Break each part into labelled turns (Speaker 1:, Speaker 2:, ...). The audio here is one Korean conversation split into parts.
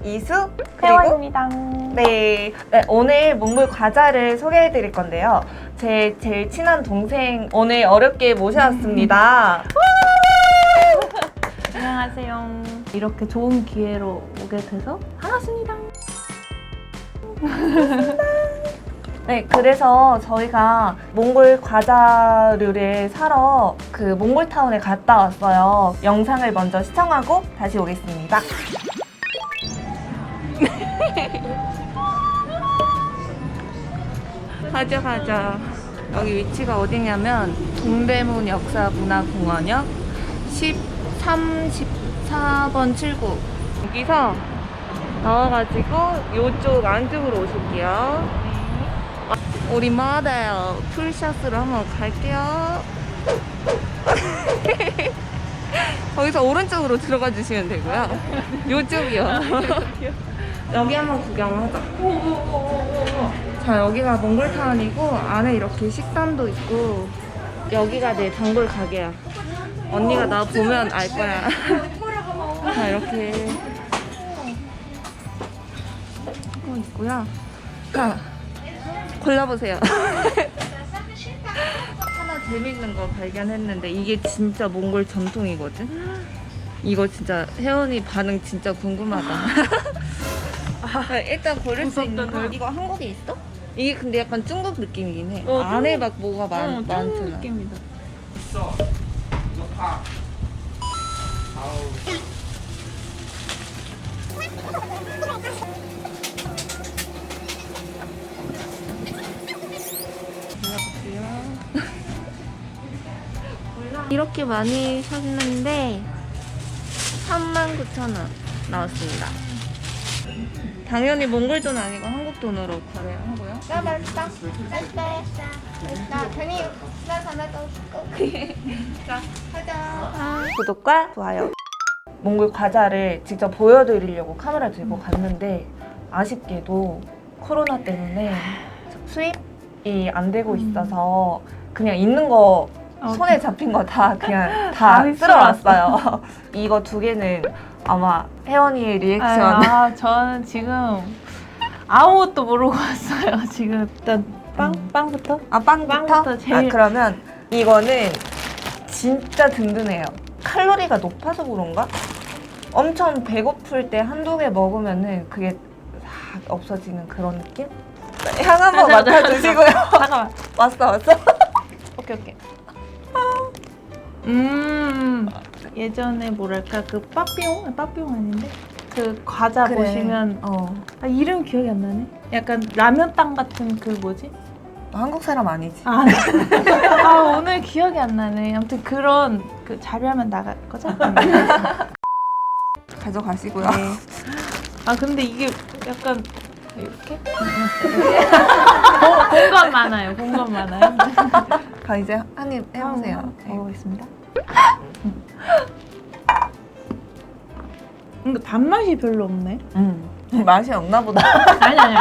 Speaker 1: 이수 그리고
Speaker 2: 태화입니다.
Speaker 1: 네, 오늘 몽골 과자를 소개해 드릴 건데요. 제 제일 친한 동생 오늘 어렵게 모셔왔습니다.
Speaker 2: 안녕하세요. 이렇게 좋은 기회로 오게 돼서 반갑습니다.
Speaker 1: 네, 그래서 저희가 몽골 과자류를 사러 그 몽골타운에 갔다 왔어요. 영상을 먼저 시청하고 다시 오겠습니다. 가자. 여기 위치가 어디냐면 동대문 역사문화공원역 34번 출구. 여기서 나와가지고 이쪽 안쪽으로 오실게요. 우리 모델 풀샷으로 한번 갈게요. 거기서 오른쪽으로 들어가 주시면 되고요. 이쪽이요. 여기 한번 구경하자. 자, 여기가 몽골타운이고 안에 이렇게 식당도 있고 여기가 내 단골 가게야. 언니가 나 보면 알 거야. 자, 이렇게 있고요. 자, 골라보세요. 하나 재밌는 거 발견했는데 이게 진짜 몽골 전통이거든. 이거 진짜 혜원이 반응 진짜 궁금하다. 일단 고를 수 있는 걸. 이거 한국에 있어? 이게 근데 약간 중국 느낌이긴 해. 안에 막 뭐가 많잖아.
Speaker 2: 중국 느낌이다.
Speaker 1: 이렇게 많이 샀는데 39,000원 나왔습니다. 당연히 몽골 돈 아니고 한국 돈으로 거래하고요.
Speaker 3: 나 맛있다. 괜히 나 전화도
Speaker 1: 자,
Speaker 3: 하자.
Speaker 1: 구독과 좋아요. 몽골 과자를 직접 보여드리려고 카메라 들고 갔는데 아쉽게도 코로나 때문에 수입이 안 되고 있어서 그냥 있는 거 손에 잡힌 거 다 그냥 다 쓸어왔어요. 이거 두 개는 아마 혜원이의 리액션.
Speaker 2: 저는 지금 아무것도 모르고 왔어요. 지금 일단 빵부터?
Speaker 1: 빵부터?
Speaker 2: 제일.
Speaker 1: 그러면 이거는 진짜 든든해요. 칼로리가 높아서 그런가? 엄청 배고플 때 한두 개 먹으면은 그게 싹 없어지는 그런 느낌? 향 한번 맡아주시고요.
Speaker 2: 잠깐만.
Speaker 1: 왔어.
Speaker 2: 오케이. 예전에 뭐랄까 그 빠삐용 아닌데? 그 과자
Speaker 1: 그래.
Speaker 2: 보시면 이름 기억이 안 나네. 약간 라면 땅 같은 그 뭐지?
Speaker 1: 한국 사람 아니지?
Speaker 2: 오늘 기억이 안 나네. 아무튼 그런 그 자료하면 나갈 거죠?
Speaker 1: 가져가시고요.
Speaker 2: 네. 근데 이게 약간 이렇게? 공감 많아요.
Speaker 1: 가 이제 한 입 해보세요.
Speaker 2: 먹어보겠습니다. 근데 단맛이 별로 없네.
Speaker 1: 맛이 없나 보다.
Speaker 2: 아니.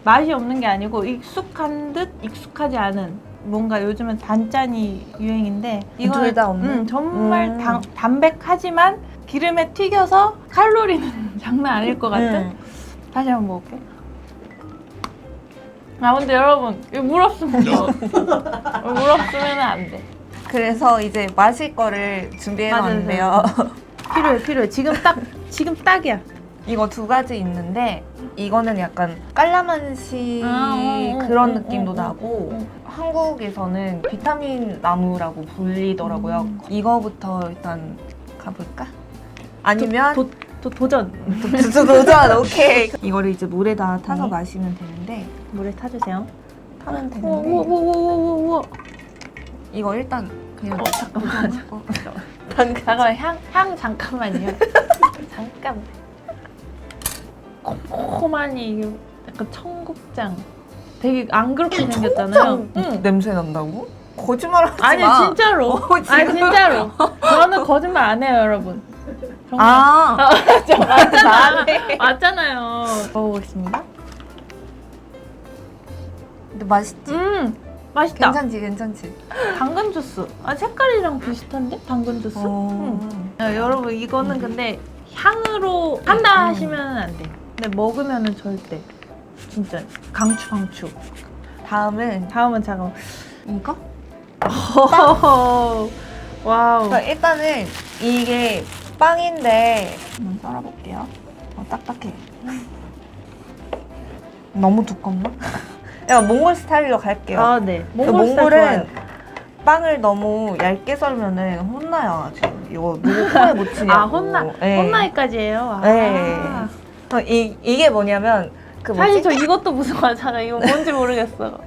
Speaker 2: 맛이 없는 게 아니고 익숙한 듯 익숙하지 않은 뭔가 요즘은 단짠이 유행인데 이거는
Speaker 1: 둘 다 없는?
Speaker 2: 정말 담백하지만 기름에 튀겨서 칼로리는 장난 아닐 것 같은? 다시 한번 먹을게. 근데 여러분 이거 물 없으면 물 없으면 안 돼.
Speaker 1: 그래서 이제 마실 거를 준비해놨는데요.
Speaker 2: 필요해. 지금 딱이야.
Speaker 1: 이거 두 가지 있는데 이거는 약간 깔라만시 그런 느낌도 나고 한국에서는 비타민 나무라고 불리더라고요. 이거부터 일단 가볼까? 아니면
Speaker 2: 도전.
Speaker 1: 도전. 오케이. 이거를 이제 물에다 타서 마시면 되는데
Speaker 2: 물에 타주세요.
Speaker 1: 타면 되는데
Speaker 2: 우와.
Speaker 1: 이거 일단 그냥
Speaker 2: 잠깐만.
Speaker 1: 잠깐.
Speaker 2: 향 잠깐만요. 잠깐. 콤콤하니 이게 약간 청국장. 되게 안 그렇게 생겼잖아요.
Speaker 1: 냄새 난다고? 거짓말하지
Speaker 2: 아니
Speaker 1: 마.
Speaker 2: 진짜로.
Speaker 1: 지금?
Speaker 2: 진짜로. 저는 거짓말 안 해요, 여러분. 정말. 맞잖아요. 먹어보겠습니다.
Speaker 1: 근데 맛있지?
Speaker 2: 맛있다.
Speaker 1: 괜찮지.
Speaker 2: 당근 주스. 색깔이랑 비슷한데? 당근 주스? 여러분 이거는 근데 향으로 한다 하시면 안 돼. 근데 먹으면은 절대 진짜 강추.
Speaker 1: 다음은
Speaker 2: 다음은 잠깐만.
Speaker 1: 이거?
Speaker 2: 와우.
Speaker 1: 그러니까 일단은 이게 빵인데 한번 썰어볼게요. 딱딱해. 너무 두껍나? 약간 몽골 스타일로 갈게요.
Speaker 2: 아, 네.
Speaker 1: 그
Speaker 2: 몽골 스타일
Speaker 1: 몽골은
Speaker 2: 좋아요.
Speaker 1: 빵을 너무 얇게 썰면은 혼나요. 지금 이거 누구 코에 못 치냐고.
Speaker 2: 아, 혼나기까지 해요? 아.
Speaker 1: 네. 이게 뭐냐면 그 뭐지?
Speaker 2: 사실 저 이것도 무슨 과자가 이거 뭔지 모르겠어.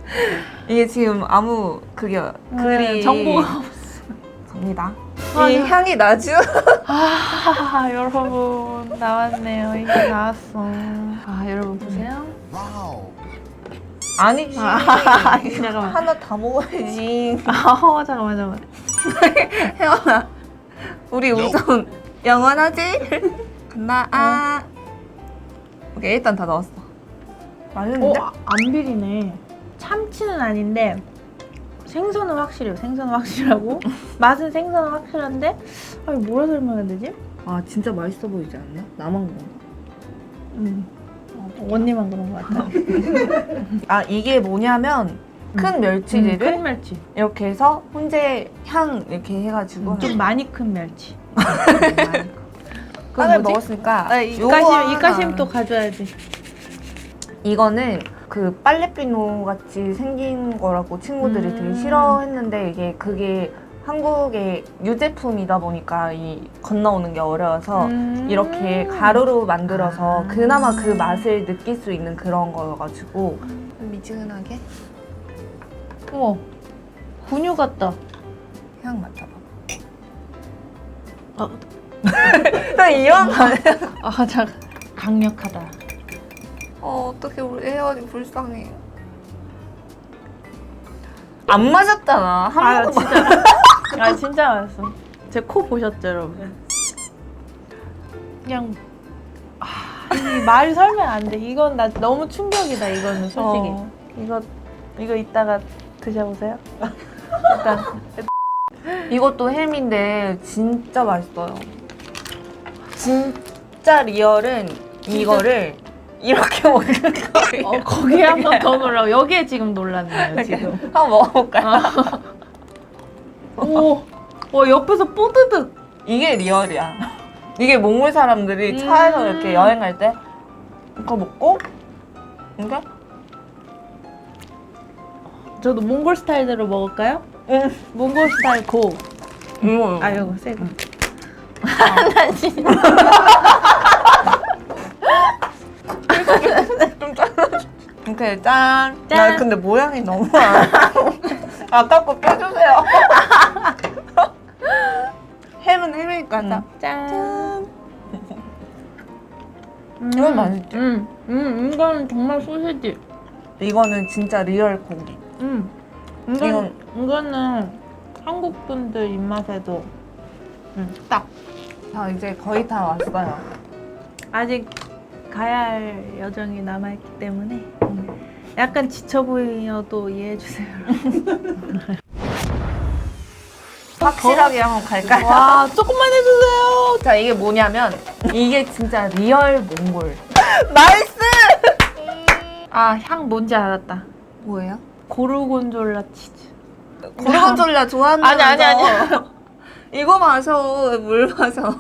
Speaker 1: 이게 지금 아무 그게 글이
Speaker 2: 정보가
Speaker 1: 없습니다.
Speaker 2: 아,
Speaker 1: 이
Speaker 2: 네.
Speaker 1: 향이 나죠?
Speaker 2: 아, 여러분 나왔네요. 이게 나왔어. 아, 여러분 보세요.
Speaker 1: 아니지.
Speaker 2: 잠깐만.
Speaker 1: 하나 다 먹어야지.
Speaker 2: 아, 잠깐만.
Speaker 1: 혜원아, 우리 우선 영원하지? 간다. 오케이, 일단 다 넣었어. 맛있는데?
Speaker 2: 안 비리네. 참치는 아닌데 생선은 확실해요. 생선은 확실하고 맛은 생선은 확실한데 뭐라 설명해야 되지?
Speaker 1: 아, 진짜 맛있어 보이지 않나? 나만 그런가?
Speaker 2: 언니만 그런 것 같아.
Speaker 1: 아, 이게 뭐냐면 큰 멸치들을
Speaker 2: 큰 멸치.
Speaker 1: 이렇게 해서 훈제 향 이렇게 해가지고
Speaker 2: 좀 많이 큰 멸치.
Speaker 1: 빵을
Speaker 2: 뭐지?
Speaker 1: 먹었으니까
Speaker 2: 이까심
Speaker 1: 하나.
Speaker 2: 또 가져야지.
Speaker 1: 이거는 그 빨래비누 같이 생긴 거라고 친구들이 되게 싫어했는데 그게 한국의 유제품이다 보니까 이 건너오는 게 어려워서 이렇게 가루로 만들어서 그나마 그 맛을 느낄 수 있는 그런 거여가지고 미지근하게
Speaker 2: 어머, 분유 같다.
Speaker 1: 향 맡아봐.
Speaker 2: 어.
Speaker 1: 나 이런 거
Speaker 2: 아, 잠깐. 강력하다.
Speaker 1: 어떡해 우리 혜원이 불쌍해. 안 맞았잖아. 한 번도
Speaker 2: 진짜. 진짜 맛있어. 제 코 보셨죠, 여러분? 그냥 이 말 설명 안 돼. 이건 나 너무 충격이다. 이거는 솔직히. 이거 이따가 드셔보세요. 일단
Speaker 1: 이것도 햄인데 진짜 맛있어요. 진짜 리얼은 이거를 이렇게 먹는 거예요.
Speaker 2: 거기에 한 번 더 놀라고. 여기에 지금 놀랐네요. 지금.
Speaker 1: 한번 먹어볼까요?
Speaker 2: 오, 옆에서 뽀드득.
Speaker 1: 이게 리얼이야. 이게 몽골 사람들이 차에서 이렇게 여행 갈 때 이거 먹고 이게
Speaker 2: 저도 몽골 스타일대로 먹을까요?
Speaker 1: 응.
Speaker 2: 몽골 스타일 고.
Speaker 1: 이거
Speaker 2: 아, 이거 새 거. 나 진짜.
Speaker 1: 이렇게 짠.
Speaker 2: 짠.
Speaker 1: 나 근데 모양이 너무 아까 거 빼주세요. 햄은 햄이니까
Speaker 2: 짠.
Speaker 1: 이건 맛있지?
Speaker 2: 이건 정말 소시지.
Speaker 1: 이거는 진짜 리얼 고기.
Speaker 2: 이거는 한국 분들 입맛에도 딱.
Speaker 1: 자 이제 거의 다 왔어요.
Speaker 2: 아직 가야 할 여정이 남아있기 때문에 약간 지쳐 보여도 이해해 주세요.
Speaker 1: 확실하게 한번 갈까요?
Speaker 2: 와, 조금만 해주세요.
Speaker 1: 자 이게 뭐냐면 이게 진짜 리얼 몽골. 나이스!
Speaker 2: 아, 향 뭔지 알았다.
Speaker 1: 뭐예요?
Speaker 2: 고르곤졸라 치즈.
Speaker 1: 고르곤졸라 좋아한다면서.
Speaker 2: 아니.
Speaker 1: 이거 마셔. 물 마셔.